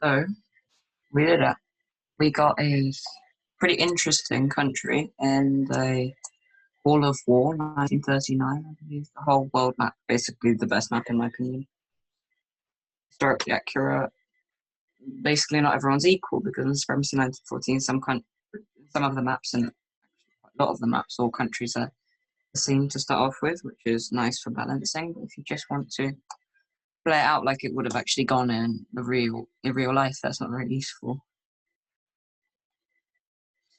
So we did it. We got a pretty interesting country in the Wall of War, 1939, I believe. The whole world map, basically the best map in my opinion. Historically accurate. Basically, not everyone's equal because in Supremacy 1914, some of the maps and a lot of the maps, all countries are the same to start off with, which is nice for balancing. But if you just want to play it out like it would have actually gone in real life, that's not very useful.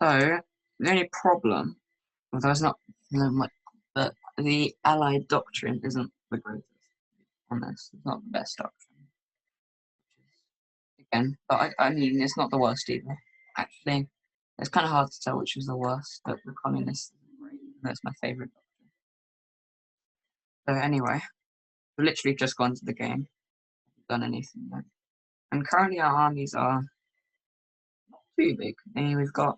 So the only problem, although it's not much, but the Allied doctrine isn't the greatest on this. It's not the best doctrine. Again, but I mean, it's not the worst either. Actually, it's kind of hard to tell which is the worst, but the communist is great. That's my favorite doctrine. So anyway, we've literally just gone to the game. Haven't done anything yet. And currently our armies are not too big. I mean, we've got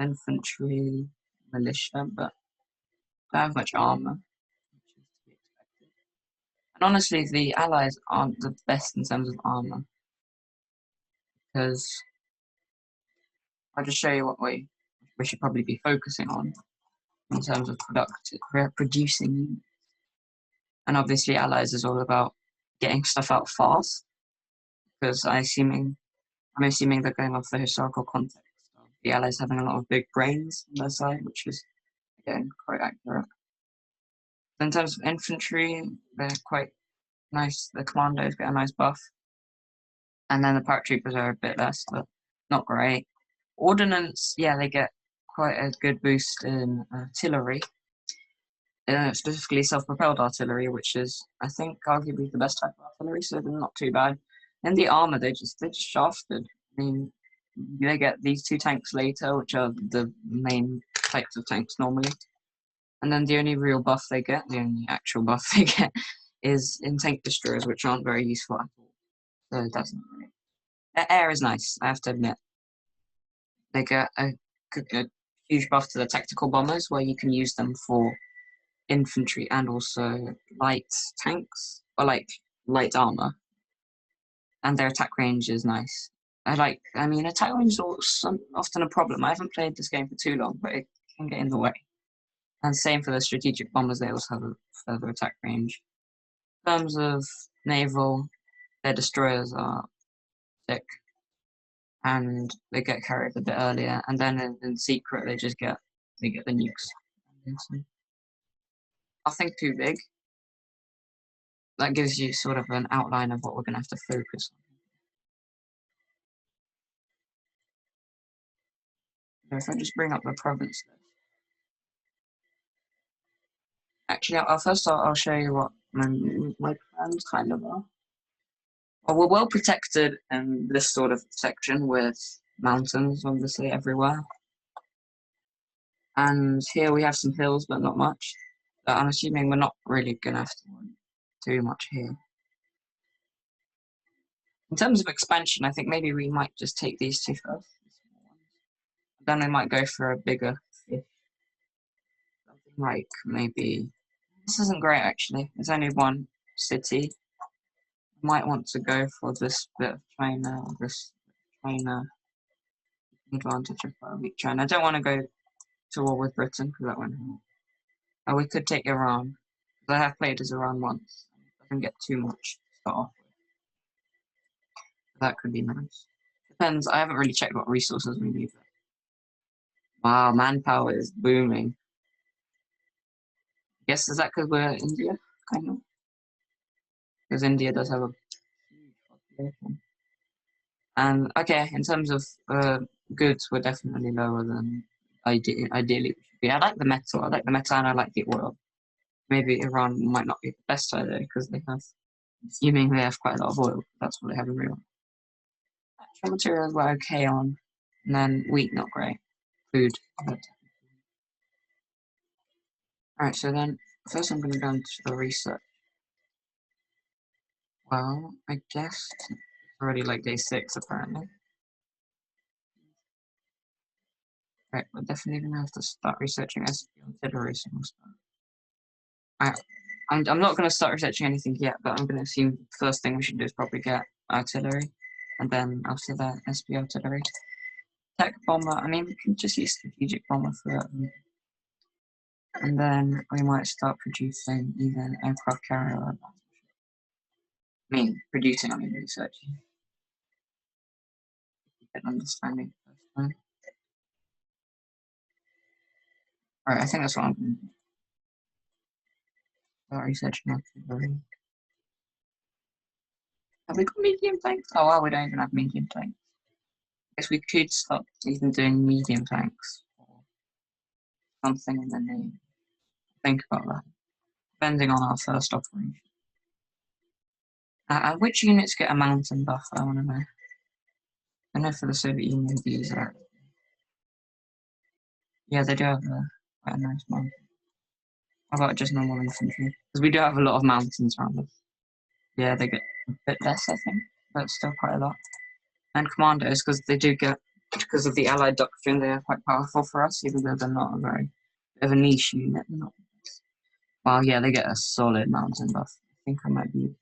infantry, militia, but don't have much armor. And honestly, the Allies aren't the best in terms of armor, because I'll just show you what we should probably be focusing on in terms of producing. And obviously, Allies is all about getting stuff out fast, because I'm assuming they're going off the historical context of the Allies having a lot of big brains on their side, which is again quite accurate. In terms of infantry, they're quite nice. The commandos get a nice buff. And then the paratroopers are a bit less, but not great. Ordnance, yeah, they get quite a good boost in artillery, specifically self-propelled artillery, which is, I think, arguably the best type of artillery, so they're not too bad. And the armor, they just shafted. I mean, they get these two tanks later, which are the main types of tanks normally. And then the only real buff they get, the only actual buff they get, is in tank destroyers, which aren't very useful at all. So that's not great. Their air is nice, I have to admit. They get a huge buff to the tactical bombers, where you can use them for infantry and also light tanks, or like light armor. And their attack range is nice. I mean, attack range is often a problem. I haven't played this game for too long, but it can get in the way. And same for the strategic bombers, they also have a further attack range. In terms of naval, their destroyers are thick, and they get carried a bit earlier, and then in secret they get the nukes. Nothing too big. That gives you sort of an outline of what we're gonna have to focus on. So if I just bring up the province list. Actually, I'll show you what my plans kind of are. Well, we're well protected in this sort of section with mountains, obviously, everywhere. And here we have some hills, but not much. But I'm assuming we're not really gonna have to worry too much here. In terms of expansion, I think maybe we might just take these two first. Then we might go for a bigger fish. Something like maybe... This isn't great, actually. There's only one city. Might want to go for this bit of China, or this China advantage of weak China. I don't want to go to war with Britain, because that won't help. Oh, we could take Iran. I have played as Iran once. It doesn't get too much to start off with. That could be nice. Depends. I haven't really checked what resources we need. Wow, manpower is booming. I guess is that because we're India, kind of? Because India does have a huge population. And okay, in terms of goods, we're definitely lower than ideally we should be. I like the metal. I like the metal, and I like the oil. Maybe Iran might not be the best side there because assuming they have quite a lot of oil. That's what they have in real. Natural materials were okay on, and then wheat not great. Food. Alright, so then first I'm going to go into the research. Well, I guess it's already like day 6 apparently. Right, we're definitely going to have to start researching artillery stuff. Alright, I'm not going to start researching anything yet, but I'm going to assume the first thing we should do is probably get artillery. and then obviously the SB artillery. Tech bomber, I mean, we can just use strategic bomber for that. And then we might start producing either an aircraft carrier or producing, researching. Get an understanding first time. Alright, I think that's what I'm going to do. Start researching artillery. Have we got medium tanks? Oh wow, we don't even have medium tanks. I guess we could start even doing medium tanks or something in the name. Think about that. Depending on our first operation. Which units get a mountain buff? I want to know. I know for the Soviet Union these are. Yeah, they do have quite a nice mountain. How about just normal infantry? Because we do have a lot of mountains around us. Yeah, they get a bit less, I think, but still quite a lot. And commandos, because they do get, because of the Allied doctrine, they are quite powerful for us, even though they're not a very bit of a niche unit. Not, well, yeah, they get a solid mountain buff. I think I might be.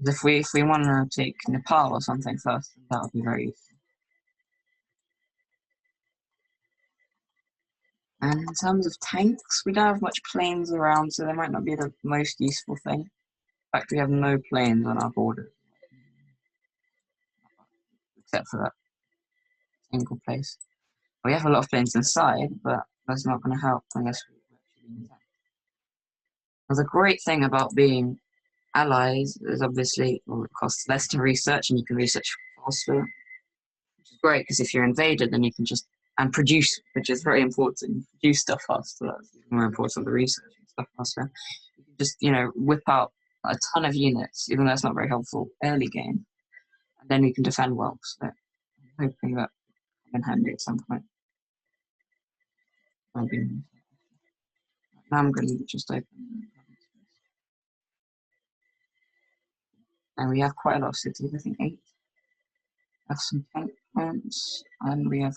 If we want to take Nepal or something first, that would be very useful. And in terms of tanks, we don't have much planes around, so they might not be the most useful thing. In fact, we have no planes on our border, except for that single place. We have a lot of planes inside, but that's not going to help unless we actually use that. Well, the great thing about being allies is obviously, well, it costs less to research, and you can research faster, which is great because if you're invaded, then you can just produce, which is very important. You produce stuff faster. That's more important than researching stuff faster. You can just whip out a ton of units, even though it's not very helpful early game, and then you can defend well. So I'm hoping that will come in handy at some point. Now I'm going to just open. And we have quite a lot of cities. I think 8. We have some tank plants, and we have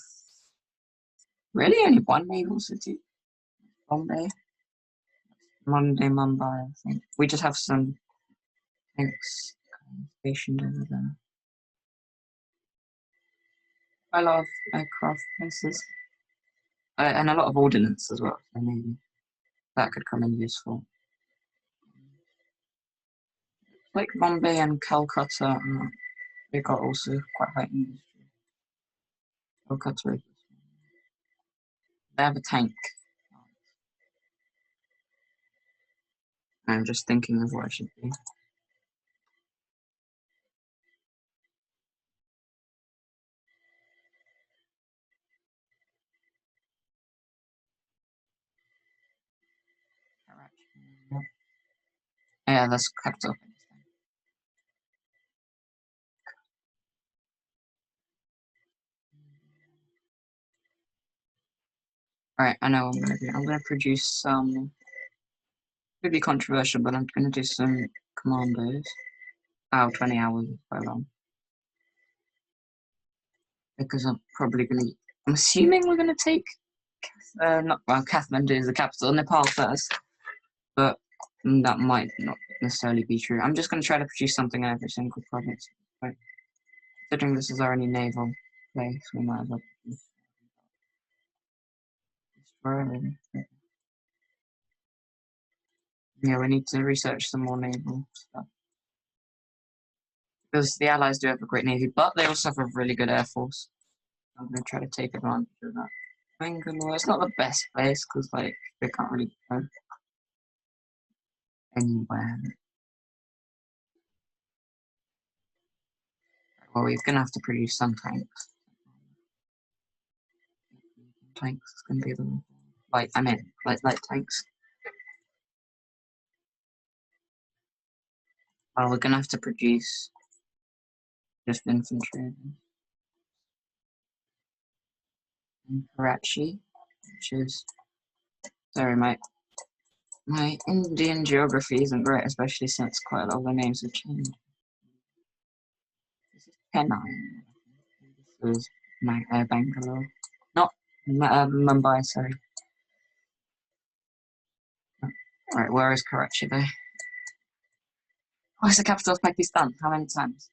really only one naval city. Bombay. Mumbai, I think. We just have some tanks stationed over there. I love aircraft places. And a lot of ordnance as well, so maybe that could come in useful. Like Bombay and Calcutta, they got also quite high industry. Calcutta, they have a tank. I'm just thinking of what I should do. Karachi. Yeah, that's capital. Alright, I know what I'm gonna do. I'm gonna produce some. Could be controversial, but I'm gonna do some commandos. Oh, 20 hours is quite long. Because I'm probably gonna. I'm assuming we're gonna take. Kathmandu is the capital, Nepal first. But that might not necessarily be true. I'm just gonna try to produce something every single province. Right. Considering this is our only naval place, we might as well destroy everything. Yeah, we need to research some more naval stuff. Because the Allies do have a great navy, but they also have a really good air force. I'm going to try to take advantage of that. Bangalore, it's not the best place, because, like, they can't really go anywhere. Well, we're going to have to produce some tanks. Tanks is going to be the light tanks. Well, we're going to have to produce just infantry. In Karachi, which is, sorry, my Indian geography isn't great, especially since quite a lot of the names have changed. This is Chennai. This is Bangalore. Not Mumbai, sorry. Alright, where is Karachi though? Oh, it's the capital of Pakistan. How many times?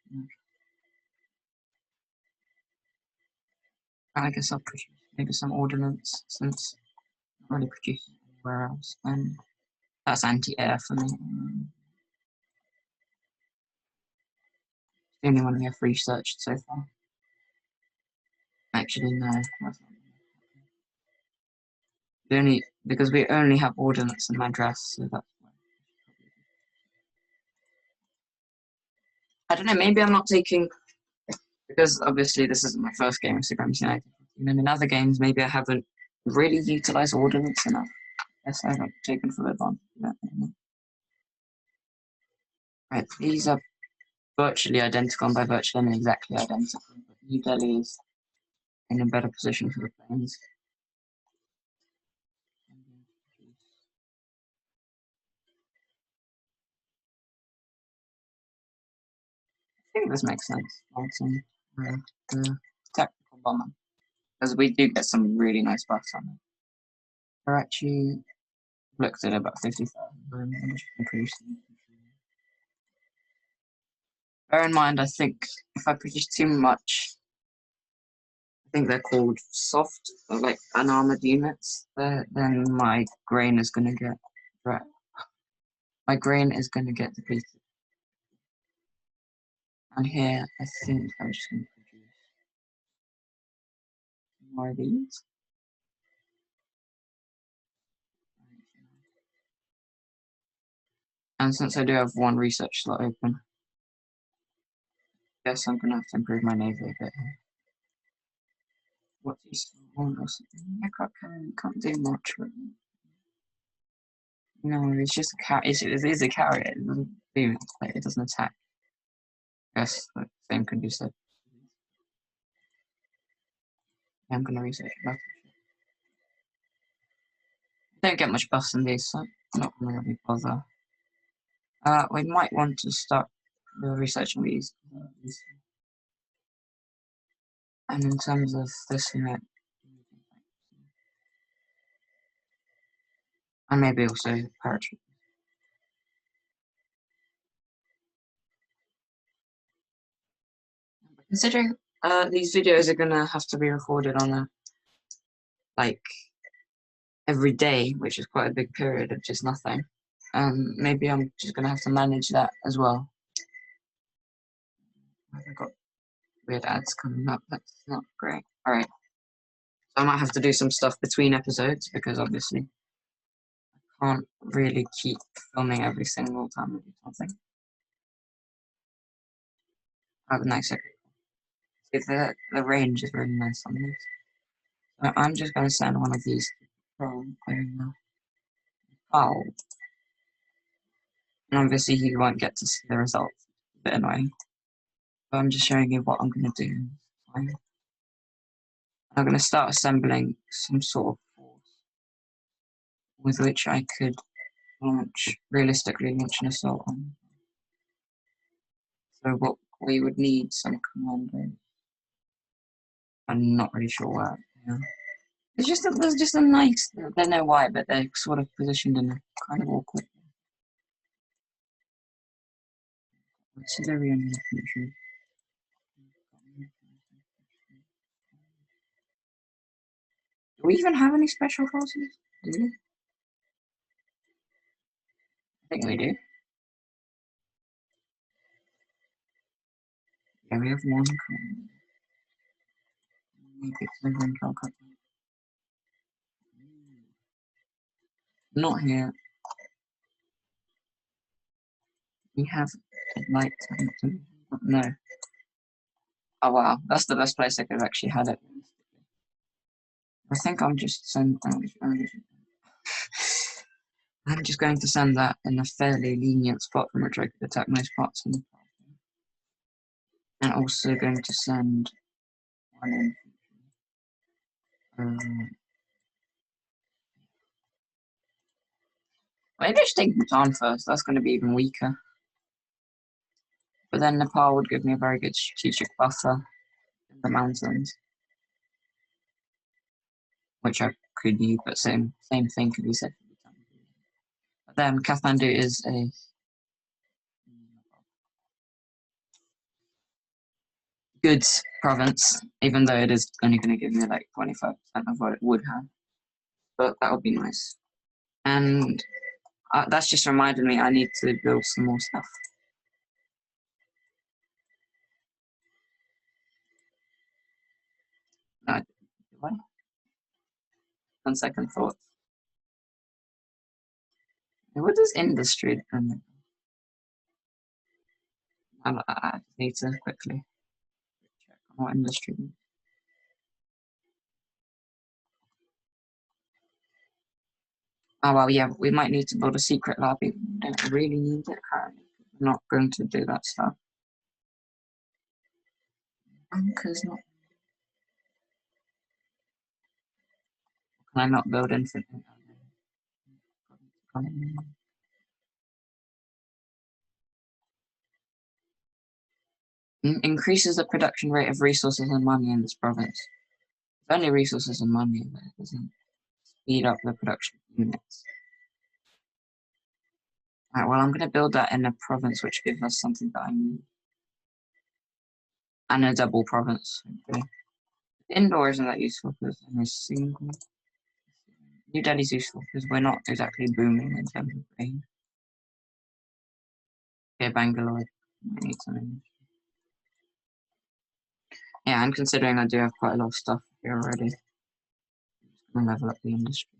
I guess I'll produce maybe some ordnance since I'm not really producing anywhere else. And that's anti-air for me. The only one we have researched so far. Actually, no. Because we only have ordnance in Madras, so that's why. I don't know, maybe I'm not taking, because obviously this isn't my first game of Supremacy United. And in other games, maybe I haven't really utilized ordnance enough. Yes, I haven't taken full advantage of that anymore. Right, these are virtually identical, and by virtually I mean exactly identical. But New Delhi is in a better position for the planes. I think this makes sense. Launching the tactical bomber, because we do get some really nice buffs on it. Karachi looked at about 50,000 increase. Bear in mind, I think if I produce too much, I think they're called soft, or like unarmored units, then my grain is going to get depleted. And here, I think I'm just going to produce more of these. And since I do have one research slot open, I guess I'm going to have to improve my navy a bit here. What's useful? I can't do much really. No, it's just a carrot. It is a carrot. It doesn't do like, it doesn't attack. Yes, the same can be said. Yeah, I'm gonna research that. Don't get much buffs in these, so I'm not gonna really bother. We might want to start researching these. And in terms of this unit, and maybe also paratroopers. Considering these videos are gonna have to be recorded on a like every day, which is quite a big period of just nothing. Maybe I'm just gonna have to manage that as well. I've got weird ads coming up. That's not great. All right, so I might have to do some stuff between episodes because obviously I can't really keep filming every single time I do something. I have a nice second. See, the range is really nice on this. So I'm just gonna send one of these to patrol over Powell. And obviously he won't get to see the results. A bit annoying. But I'm just showing you what I'm gonna do. Fine. I'm gonna start assembling some sort of force with which I could realistically launch an assault on. So what we would need some commandos. I'm not really sure where. Yeah. There's just a nice. I don't know why, but they're sort of positioned in a kind of awkward. Civilian infantry. Do we even have any special forces? Do we? I think we do. Yeah, we have one. Not here. We have a light. No. Oh wow, that's the best place I could have actually had it. I think I'm just I'm just going to send that in a fairly lenient spot from which I could attack most parts of the and also going to send one in. Maybe I should take Bhutan first. That's going to be even weaker. But then Nepal would give me a very good strategic buffer in the mountains, which I could use. But same thing could be said for Bhutan. But then Kathmandu is a good province, even though it is only going to give me like 25% of what it would have. But that would be nice. And that's just reminded me I need to build some more stuff. No, what? On second thought. What does industry? I need to quickly check on what industry. Oh well, yeah, we might need to build a secret lab. We don't really need it currently. We're not going to do that stuff. Because not. Can I not build infinite? Increases the production rate of resources and money in this province. It's only resources and money, but it doesn't speed up the production units. Alright, well, I'm going to build that in a province which gives us something that I need. And a double province. Okay. Indoor isn't that useful because I'm a single. New Delhi's useful because we're not exactly booming in terms of rain. Okay, Bangalore. I need something. Yeah, I'm considering I do have quite a lot of stuff here already. I'm gonna level up the industry.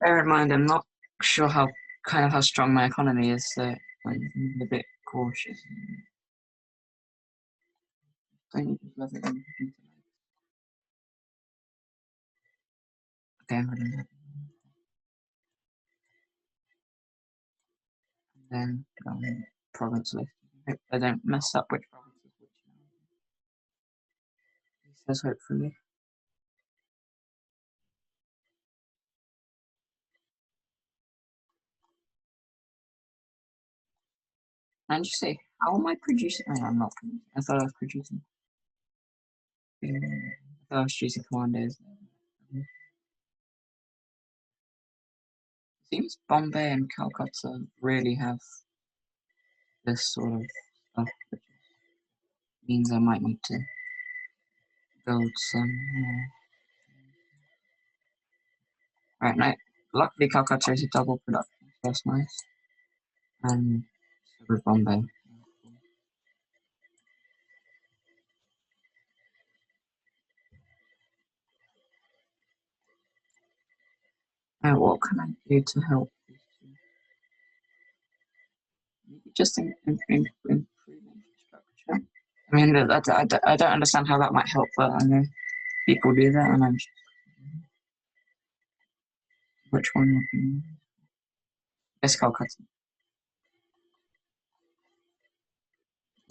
Bear in mind, I'm not sure how strong my economy is, so I'm a bit cautious. I need to level it up. Okay, I'm gonna then go on province list. Hope I don't mess up which province is which. He says hopefully. And you say, how am I producing? Oh, I'm not producing. I thought I was producing. I thought I was using commandos. It seems Bombay and Calcutta really have this sort of stuff, which means I might need to build some more. Right, now, luckily Calcutta is a double production, so that's nice. And so with Bombay. Now, what can I do to help these two? Maybe just improve infrastructure. I mean, I don't understand how that might help, but I know people do that, and I'm just. Which one would be? Yes, Calcutta.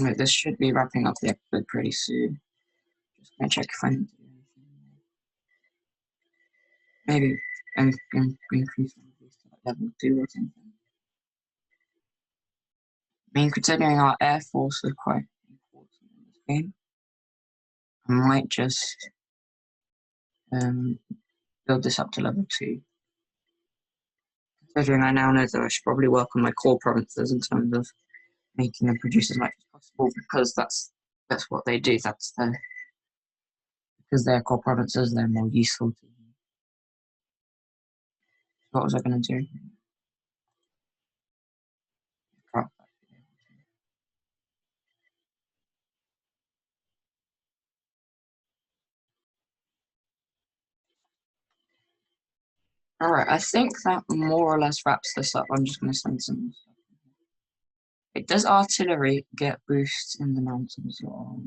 Wait, this should be wrapping up the episode pretty soon. Just gonna check if I need to do anything. Maybe increase one of these to like level 2 or something. I mean, considering our air force is quite important in this game, I might just build this up to level 2. Considering I now know that I should probably work on my core provinces in terms of making them produce as much as possible because that's what they do. That's their because they're core provinces, they're more useful to me. What was I going to do? Alright, I think that more or less wraps this up. I'm just going to send some stuff. It does artillery get boosts in the mountains? So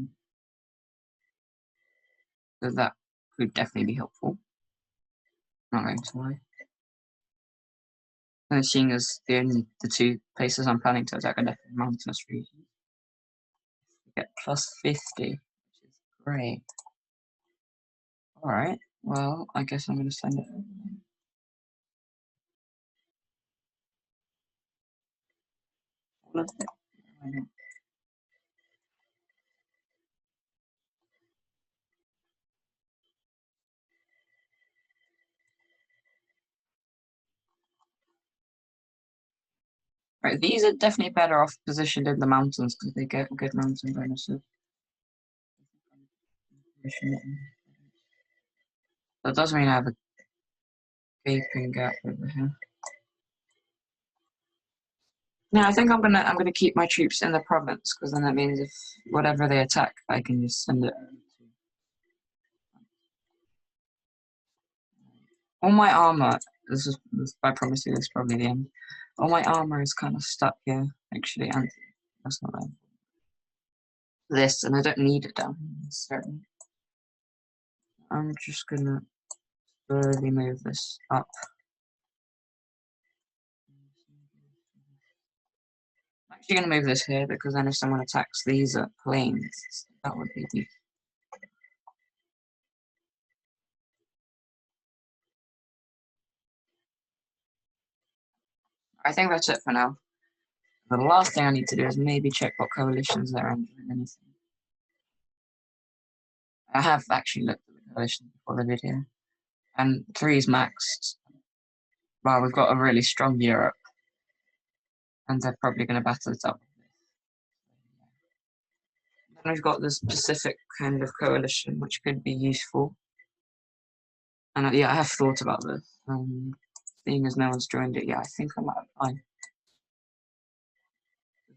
that could definitely be helpful. Not going to lie. And seeing as the two places I'm planning to attack are definitely mountainous regions. We get plus 50, which is great. Alright, well, I guess I'm going to send it over. All of it. Right, these are definitely better off positioned in the mountains because they get good mountain bonuses. That does mean I have a gaping gap over here. Yeah, I think I'm gonna keep my troops in the province because then that means if whatever they attack, I can just send it. All my armor. I promise you, this is probably the end. All my armor is kind of stuck here, actually, and that's not right. This, and I don't need it down here necessarily. I'm just gonna slowly move this up. I'm actually gonna move this here because then if someone attacks these plains, that would be useful. I think that's it for now. The last thing I need to do is maybe check what coalitions they're under and anything. I have actually looked at the coalitions before the video. And 3 is maxed. Well, we've got a really strong Europe. And they're probably going to battle it up. Then we've got this Pacific kind of coalition, which could be useful. And yeah, I have thought about this. Seeing as no one's joined it yet, I think I might apply.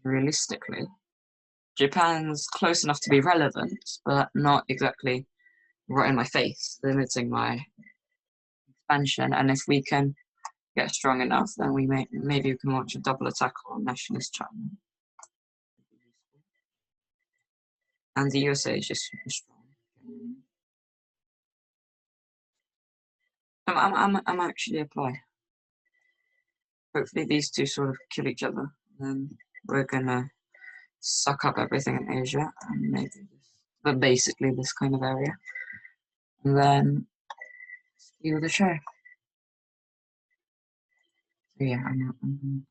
Realistically, Japan's close enough to be relevant, but not exactly right in my face, limiting my expansion. And if we can get strong enough, then maybe we can launch a double attack on nationalist China. And the USA is just super strong. I'm actually apply. Hopefully these two sort of kill each other. Then we're gonna suck up everything in Asia and maybe but basically this kind of area. And then steal the show. So yeah, I'm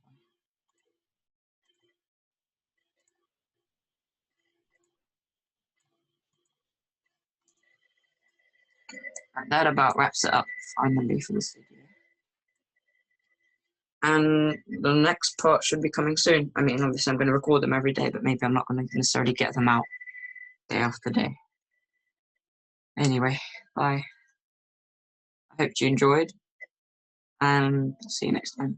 and that about wraps it up finally for this video. And the next part should be coming soon. I mean, obviously I'm going to record them every day, but maybe I'm not going to necessarily get them out day after day. Anyway, bye. I hope you enjoyed, and see you next time.